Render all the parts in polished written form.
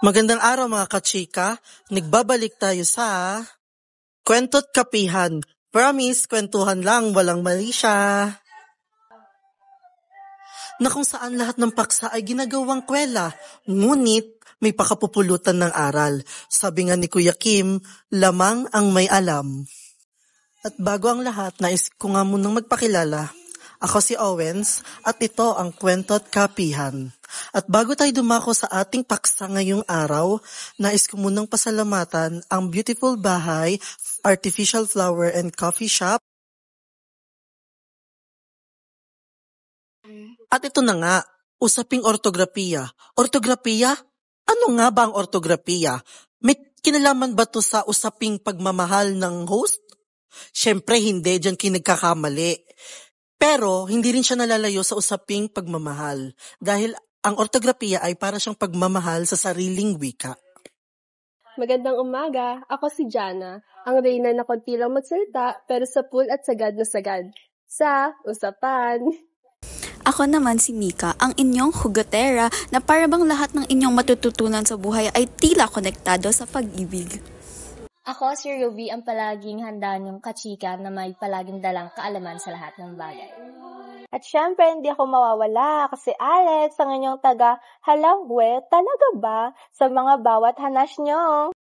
Magandang araw mga kachika. Nagbabalik tayo sa Kwento't Kapihan. Promise, kwentuhan lang, walang mali siya. Na kung saan lahat ng paksa ay ginagawang kwela, ngunit may pakapupulutan ng aral. Sabi nga ni Kuya Kim, lamang ang may alam. At bago ang lahat, nais ko nga munang magpakilala. Ako si Owens at ito ang Kwento't Kapihan. At bago tayo dumako sa ating paksa ngayong araw, nais ko munang pasalamatan ang Beautiful Bahay, Artificial Flower and Coffee Shop. At ito na nga, usaping ortografiya. Ortografiya? Ano nga ba ang ortografiya? May kinalaman ba to sa usaping pagmamahal ng host? Siyempre hindi, dyan kinagkakamali. Pero hindi rin siya nalalayo sa usaping pagmamahal dahil ang ortografiya ay para siyang pagmamahal sa sariling wika. Magandang umaga, ako si Jana, ang reyna na konti lang magsalita pero sa pool at sagad na sagad. Sa Usapan! Ako naman si Mika, ang inyong hugotera na para bang lahat ng inyong matututunan sa buhay ay tila konektado sa pag-ibig. Ako si Ruby, ang palaging handa niyong kachika na may palaging dalang kaalaman sa lahat ng bagay. At syempre, hindi ako mawawala kasi Alex, ang inyong taga-halangwe, talaga ba sa mga bawat hanas nyo?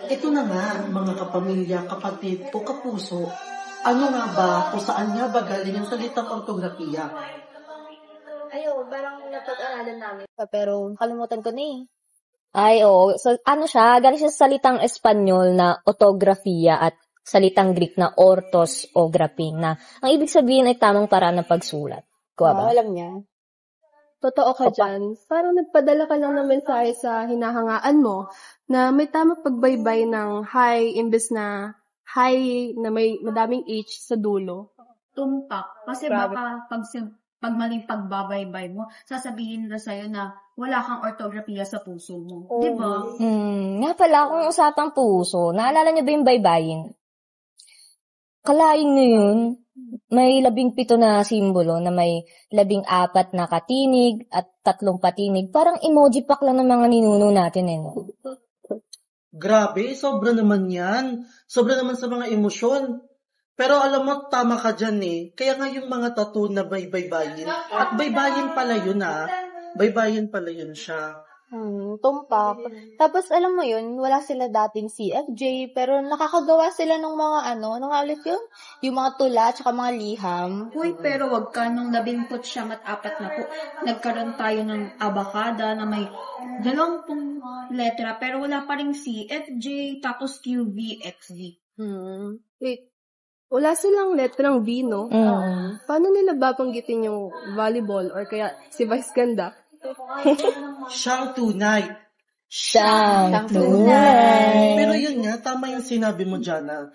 Ito na nga, mga kapamilya, kapatid o kapuso. Ano nga ba o saan nga ba galing ang salitang ortografiya? Ayo, parang napag-aralan namin. Pero kalimutan ko na eh. Ay, oo. So, ano siya? Galing siya sa salitang Espanyol na ortografiya at salitang Greek na orthos o graphing na ang ibig sabihin ay tamang paraan ng pagsulat. Kuha ba? Alam niya. Totoo ka dyan. Parang nagpadala ka lang ng mensahe sa hinahangaan mo na may tamang pagbaybay ng high imbes na high na may madaming H sa dulo. Tumpak. Kasi baka pag maling pagbabaybay mo, sasabihin na sa'yo na wala kang ortografiya sa puso mo. Oh. Diba? Nga pala, kung usapang puso, naalala niyo ba yung baybayin? Kalain niyo yun, may 17 na simbolo na may 14 na katinig at 3 patinig. Parang emoji pack lang ng mga ninuno natin eh. No? Grabe, sobra naman yan. Sobra naman sa mga emosyon. Pero alam mo, tama ka dyan eh. Kaya nga yung mga tattoo na baybayin. At baybayin pala yun Baybayin pala yun siya. Tumpak. Tapos alam mo yun, wala sila dating CFJ, pero nakakagawa sila ng mga ano ulit yun? Yung mga tula, tsaka mga liham. Uy, pero wag ka nung 19 at 4 na po. Nagkaroon tayo ng abakada na may 20 letra, pero wala pa rin CFJ, tapos QVXV. Wait, wala silang letrang V, no? Paano nila babanggitin yung volleyball or kaya si Vice Ganda? Siyang tunay. Siyang tunay. Pero yun nga, tama yung sinabi mo, Jana.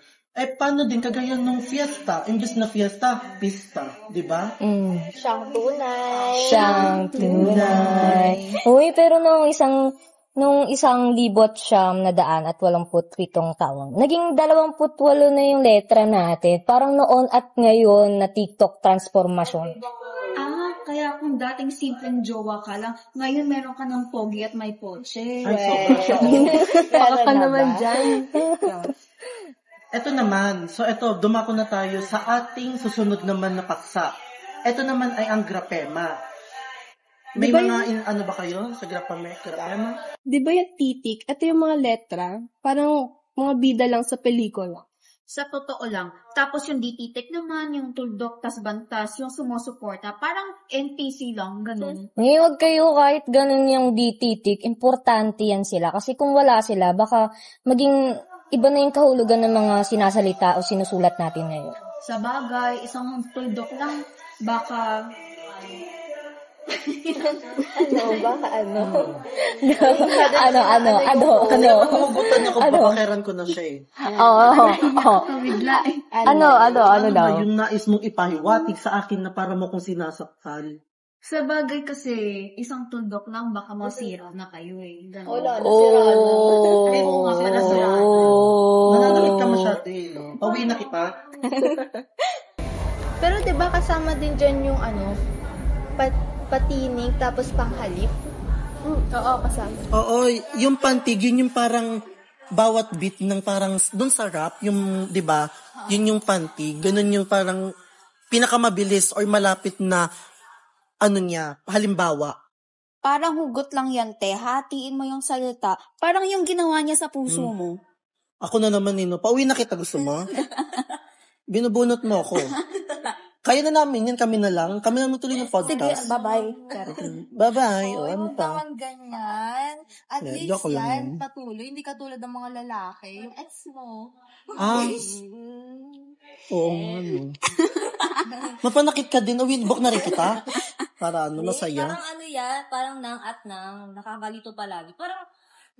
Paano din kagaya nung fiesta? Imbes na fiesta, pista. Diba? Siyang tunay. Siyang tunay. Uy, pero nung 1,987 taon, naging 28 na yung letra natin. Parang noon at ngayon na TikTok transformasyon. Kaya kung dating simpleng jowa ka lang, ngayon meron ka ng pogi at may poche. Ay, sobra. Baka ka naman dyan. Ito naman. So, ito, dumako na tayo sa ating susunod naman na paksa. Ito naman ay ang grapema. May diba mga, ano ba kayo sa grapema? Di ba yung titik? Ito yung mga letra. Parang mga bida lang sa pelikula. Sa totoo lang. Tapos yung dititik naman, yung tuldok, tas bantas, yung sumusuporta. Parang NPC lang, ganun. Huwag kayo kahit ganun yung dititik. Importante yan sila. Kasi kung wala sila, baka maging iba na yung kahulugan ng mga sinasalita o sinusulat natin ngayon. Sa bagay, isang tuldok lang, baka... Nagugutan niya kung papakiran ko na siya eh. Ano daw? Yung nais mong ipahiwatig sa akin na para mo kong sinasaktan. Sa bagay kasi, isang tuldok lang, baka masira na kayo eh. Wala, nasiraan na. Oo nga pala, nasiraan na. Nananakit ka masyado eh, no? Pauwi na kita. Pero diba kasama din dyan yung patinig tapos panghalip? Oo, kasama. Oo, yung pantig, yun yung parang bawat beat ng parang dun sa rap, yung, di ba? Yun yung pantig. Ganun yung parang pinakamabilis or malapit na ano niya, halimbawa. Parang hugot lang yan, te. Hatiin mo yung salita. Parang yung ginawa niya sa puso mo. Ako na naman, Nino. Pauwi na kita, gusto mo? Binubunot mo ako. Kaya na namin yan, kami na lang. Kami na tuloy ng podcast. Sige, bye-bye. Bye-bye. O, ano Huwag pa? naman ganyan. At Yeah, least joke lang yan, yun. patuloy. Hindi katulad ng mga lalaki. Yung ex mo. Ah, oo nga, no. Mapanakit ka din. Book na rin kita. Para ano, masaya. Parang ano yan, parang nang at nang, nakakalito palagi. Parang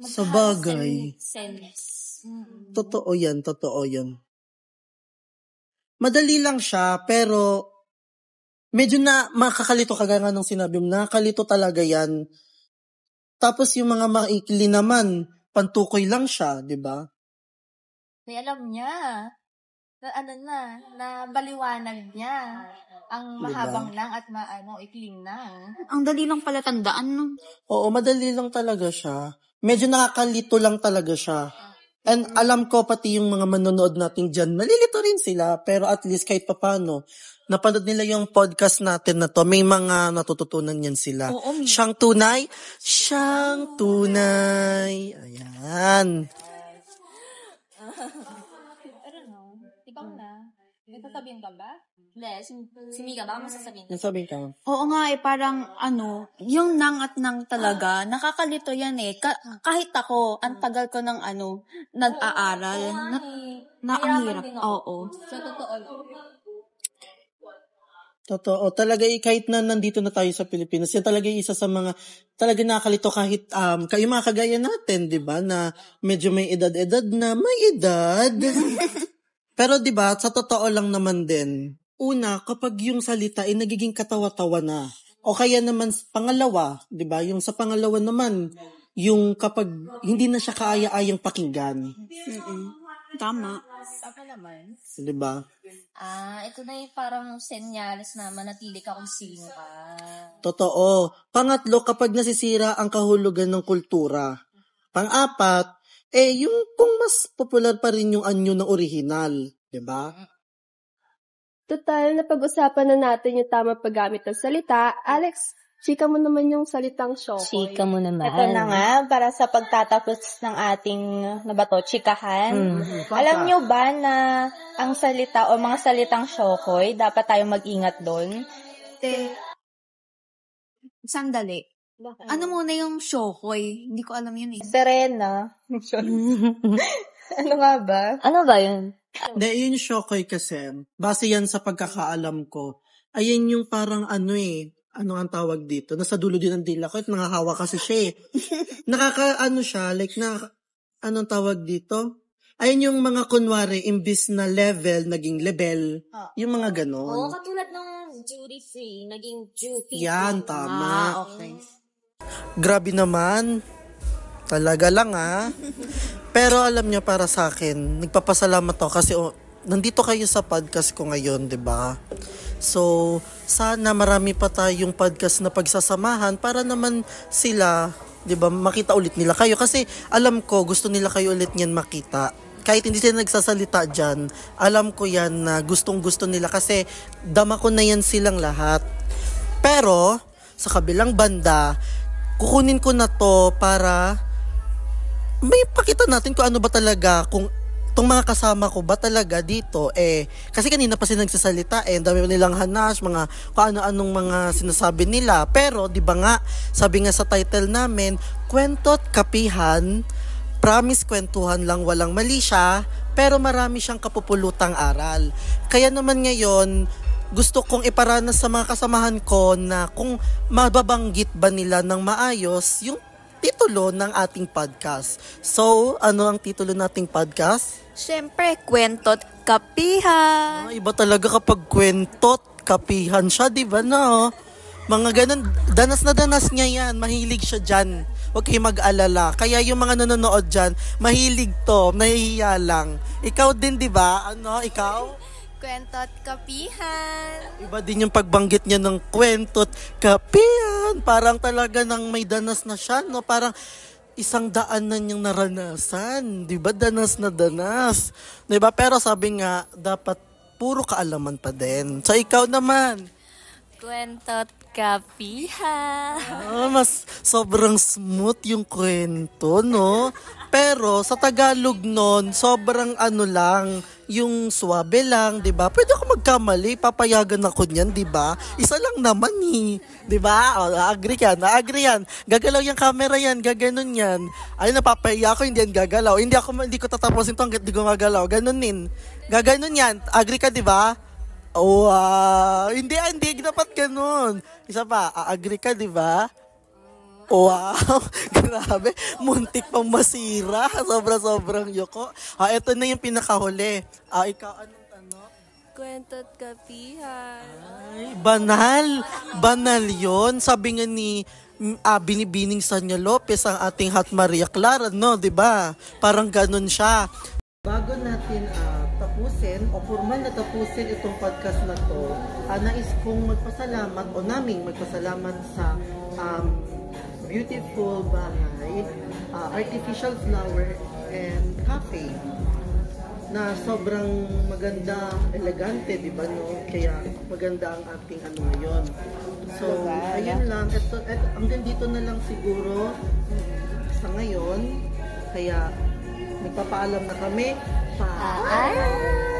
Sa bagay. sense. Totoo yan, totoo yan. Madali lang siya, pero medyo na makakalito kagaya nga nung sinabi mo, nakakalito talaga yan. Tapos yung mga maikli naman, pantukoy lang siya, di ba? May alam niya. Na baliwanag niya. Ang mahabang lang at ikling lang. Ang dali lang pala tandaan, no? Oo, madali lang talaga siya. Medyo nakakalito lang talaga siya. And alam ko pati yung mga manonood natin dyan, nalilito rin sila. Pero at least kahit papano, napanood nila yung podcast natin na to, may mga natututunan yan sila. Oo, Siyang tunay. Siyang tunay. Ayan. Ikaw na. May sasabihin ka ba? Les, si Mika, baka masasabihin ka. Nasabi ka. Oo nga parang yung nang at nang talaga, nakakalito yan eh. Kahit ako, ang tagal ko ng nag-aaral. Na ang hirap. Oo. Sa totoo lang. Totoo. Talaga kahit na nandito na tayo sa Pilipinas, yan talaga isa sa mga talaga nakakalito kahit kayo mga kagaya natin, 'di ba, na medyo may edad-edad na, may edad. Pero 'di ba, sa totoo lang naman din, una kapag yung salita ay nagiging katawa-tawa na. O kaya naman pangalawa, 'di ba? Yung sa pangalawa naman, yung kapag hindi na siya kaaya-ayang pakinggan. Tama. Ako naman. 'Di ba? Ito na yung parang senyales na manatili ka kung sino ka. Totoo. Pangatlo, kapag nasisira ang kahulugan ng kultura. Pang-apat, yung kung mas popular pa rin yung anyo ng orihinal. Diba? Total, napag-usapan na natin yung tamang paggamit ng salita. Alex, chika mo naman yung salitang shokoy. Chika mo naman. Ito na nga, para sa pagtatapos ng ating, chikahan. Alam nyo ba na ang salita o mga salitang shokoy, dapat tayo mag-ingat doon? Sandali. Ano muna yung shokoy? Hindi ko alam yun eh. Serena. Ano nga ba? Ano ba yun? Hindi, yun yung shokoy kasi. Base yan sa pagkakaalam ko. Ayan yung parang ano ang tawag dito? Nasa dulo din ng dila ko at nangahawa kasi siya eh. Siya, like anong tawag dito? Ayun yung mga kunwari, imbis na level, naging level. Yung mga ganon. Oo, katulad ng duty free, naging duty Yan, free. tama. Okay. Grabe naman. Talaga lang Pero alam niyo, para sa akin, nagpapasalamat ako kasi nandito kayo sa podcast ko ngayon, 'di ba? So, sana marami pa tayong podcast na pagsasamahan para naman sila, 'di ba, makita ulit nila kayo kasi alam ko gusto nila kayo ulit niyan makita. Kahit hindi sila nagsasalita dyan, alam ko yan na gustong-gusto nila kasi dama ko na yan silang lahat. Pero, sa kabilang banda, kukunin ko na to para may pakita natin kung ano ba talaga, kung tong mga kasama ko ba talaga dito, kasi kanina pa sila nagsasalita, ang dami nilang hanas, mga kung ano-anong mga sinasabi nila. Pero, di ba nga, sabi nga sa title namin, Kwento't Kapihan, promise kwentuhan lang, walang mali siya, pero marami siyang kapupulutang aral. Kaya naman ngayon, gusto kong iparanas sa mga kasamahan ko na kung mababanggit ba nila ng maayos yung titulo ng ating podcast. So, ano ang titulo nating podcast? Siyempre, kwento't kapihan. Iba talaga kapag kwento't kapihan siya, di ba no? Mga ganun, danas na danas niya yan, mahilig siya dyan. Huwag kayo mag-alala. Kaya yung mga nanonood dyan, mahilig to, nahihiya lang. Ikaw din, di ba? Ano, ikaw? Kwento't kapihan. Iba din yung pagbanggit niya ng kwento't kapihan. yan. Parang talaga nang may danas na siya, no? Parang 100 na niyang naranasan. Di ba? Danas na danas. Di ba? Pero sabi nga, dapat puro kaalaman pa din. So, ikaw naman. Kwento't kapihan. Mas sobrang smooth yung kwento, no? Pero sa Tagalog nun, sobrang lang, yung swabe lang, 'di ba? Pwede ako magkamali, papayagan ako niyan, 'di ba? Isa lang naman 'di ba? Agree yan. Gagalaw yung camera yan, gaganon yan. Ay, napapahiya ako, hindi yan gagalaw. Hindi ko tatapusin 'to hangga't di gumagalaw. Ganonin. Gaganon yan. Agree ka, 'di ba? Hindi dapat ganun. Isa pa, agree ka, 'di ba? Wow, grabe. Muntik pang masira. Sobrang yoko. Ito na yung pinakahuli. Ikaw, anong tanong? Kwento't kapihan. Ay, banal yon. Sabi nga ni Binibining Sanya Lopez, ang ating Hot Maria Clara, no? Diba? Parang ganun siya. Bago natin tapusin o formal na tapusin itong podcast na to, nais kong magpasalamat o naming magpasalamat sa beautiful bahay, artificial flower and cafe na sobrang maganda, elegante, di ba, no? Kaya maganda ang ating ngayon. So, ayun lang. Hanggang dito na lang siguro sa ngayon. Kaya, nagpapaalam na kami. Bye!